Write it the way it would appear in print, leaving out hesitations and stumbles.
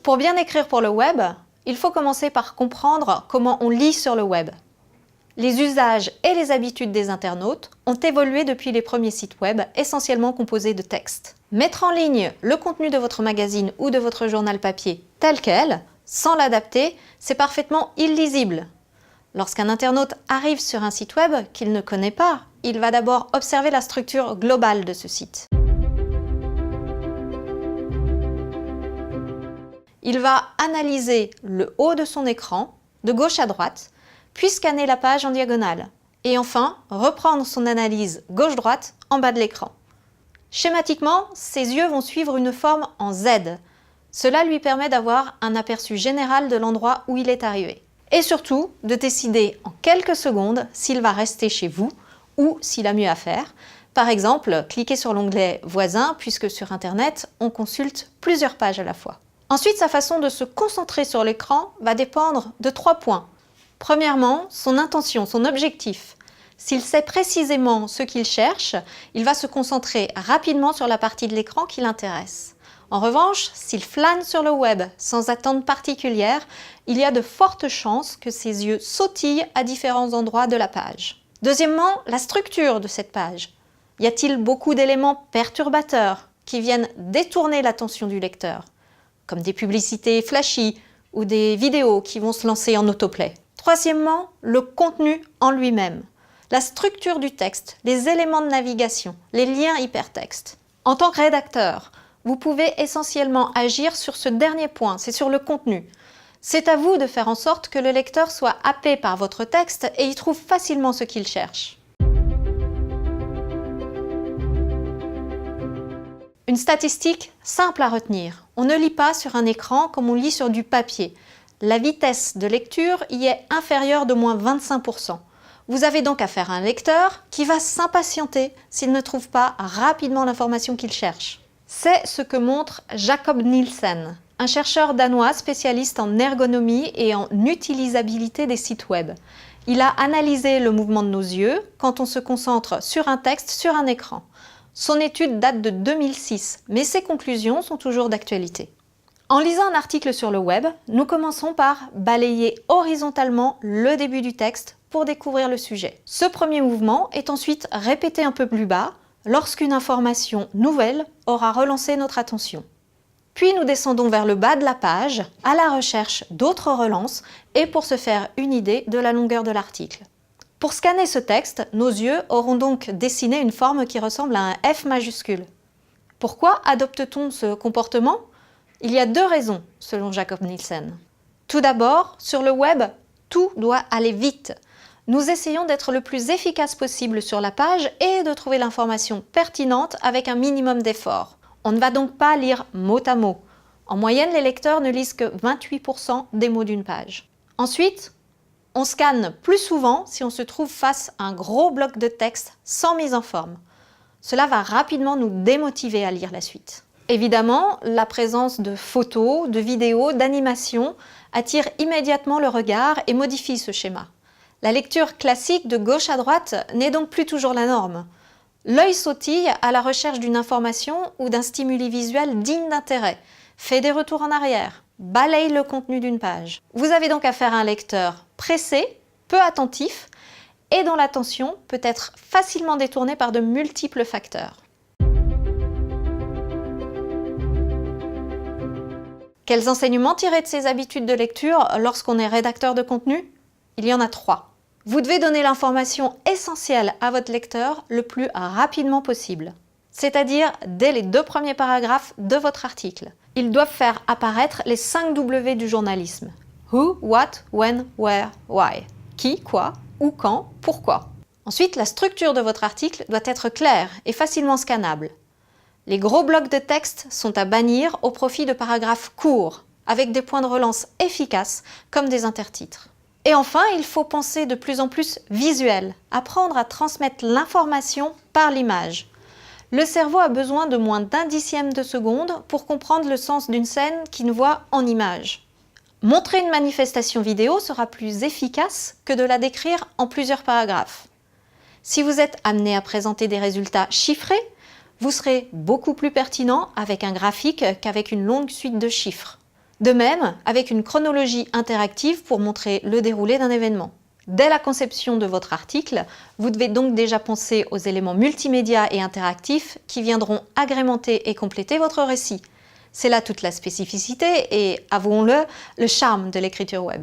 Pour bien écrire pour le web, il faut commencer par comprendre comment on lit sur le web. Les usages et les habitudes des internautes ont évolué depuis les premiers sites web essentiellement composés de texte. Mettre en ligne le contenu de votre magazine ou de votre journal papier tel quel, sans l'adapter, c'est parfaitement illisible. Lorsqu'un internaute arrive sur un site web qu'il ne connaît pas, il va d'abord observer la structure globale de ce site. Il va analyser le haut de son écran, de gauche à droite, puis scanner la page en diagonale. Et enfin, reprendre son analyse gauche-droite en bas de l'écran. Schématiquement, ses yeux vont suivre une forme en Z. Cela lui permet d'avoir un aperçu général de l'endroit où il est arrivé. Et surtout, de décider en quelques secondes s'il va rester chez vous ou s'il a mieux à faire. Par exemple, cliquez sur l'onglet « Voisins » puisque sur Internet, on consulte plusieurs pages à la fois. Ensuite, sa façon de se concentrer sur l'écran va dépendre de 3 points. Premièrement, son intention, son objectif. S'il sait précisément ce qu'il cherche, il va se concentrer rapidement sur la partie de l'écran qui l'intéresse. En revanche, s'il flâne sur le web sans attente particulière, il y a de fortes chances que ses yeux sautillent à différents endroits de la page. Deuxièmement, la structure de cette page. Y a-t-il beaucoup d'éléments perturbateurs qui viennent détourner l'attention du lecteur, comme des publicités flashy ou des vidéos qui vont se lancer en autoplay? Troisièmement, le contenu en lui-même. La structure du texte, les éléments de navigation, les liens hypertextes. En tant que rédacteur, vous pouvez essentiellement agir sur ce dernier point, c'est sur le contenu. C'est à vous de faire en sorte que le lecteur soit happé par votre texte et y trouve facilement ce qu'il cherche. Une statistique simple à retenir. On ne lit pas sur un écran comme on lit sur du papier. La vitesse de lecture y est inférieure de moins 25%. Vous avez donc affaire à un lecteur qui va s'impatienter s'il ne trouve pas rapidement l'information qu'il cherche. C'est ce que montre Jacob Nielsen, un chercheur danois spécialiste en ergonomie et en utilisabilité des sites web. Il a analysé le mouvement de nos yeux quand on se concentre sur un texte sur un écran. Son étude date de 2006, mais ses conclusions sont toujours d'actualité. En lisant un article sur le web, nous commençons par balayer horizontalement le début du texte pour découvrir le sujet. Ce premier mouvement est ensuite répété un peu plus bas lorsqu'une information nouvelle aura relancé notre attention. Puis nous descendons vers le bas de la page à la recherche d'autres relances et pour se faire une idée de la longueur de l'article. Pour scanner ce texte, nos yeux auront donc dessiné une forme qui ressemble à un F majuscule. Pourquoi adopte-t-on ce comportement ? Il y a 2 raisons, selon Jacob Nielsen. Tout d'abord, sur le web, tout doit aller vite. Nous essayons d'être le plus efficace possible sur la page et de trouver l'information pertinente avec un minimum d'effort. On ne va donc pas lire mot à mot. En moyenne, les lecteurs ne lisent que 28% des mots d'une page. Ensuite, on scanne plus souvent si on se trouve face à un gros bloc de texte sans mise en forme. Cela va rapidement nous démotiver à lire la suite. Évidemment, la présence de photos, de vidéos, d'animations attire immédiatement le regard et modifie ce schéma. La lecture classique de gauche à droite n'est donc plus toujours la norme. L'œil sautille à la recherche d'une information ou d'un stimuli visuel digne d'intérêt, fait des retours en arrière, balaye le contenu d'une page. Vous avez donc affaire à un lecteur pressé, peu attentif et dont l'attention peut être facilement détournée par de multiples facteurs. Quels enseignements tirer de ces habitudes de lecture lorsqu'on est rédacteur de contenu? Il y en a 3. Vous devez donner l'information essentielle à votre lecteur le plus rapidement possible, c'est-à-dire dès les 2 premiers paragraphes de votre article. Ils doivent faire apparaître les 5 W du journalisme. Who, what, when, where, why. Qui, quoi, où, quand, pourquoi. Ensuite, la structure de votre article doit être claire et facilement scannable. Les gros blocs de texte sont à bannir au profit de paragraphes courts, avec des points de relance efficaces comme des intertitres. Et enfin, il faut penser de plus en plus visuel, apprendre à transmettre l'information par l'image. Le cerveau a besoin de moins d'1 dixième de seconde pour comprendre le sens d'une scène qu'il voit en image. Montrer une manifestation vidéo sera plus efficace que de la décrire en plusieurs paragraphes. Si vous êtes amené à présenter des résultats chiffrés, vous serez beaucoup plus pertinent avec un graphique qu'avec une longue suite de chiffres. De même, avec une chronologie interactive pour montrer le déroulé d'un événement. Dès la conception de votre article, vous devez donc déjà penser aux éléments multimédia et interactifs qui viendront agrémenter et compléter votre récit. C'est là toute la spécificité et, avouons-le, le charme de l'écriture web.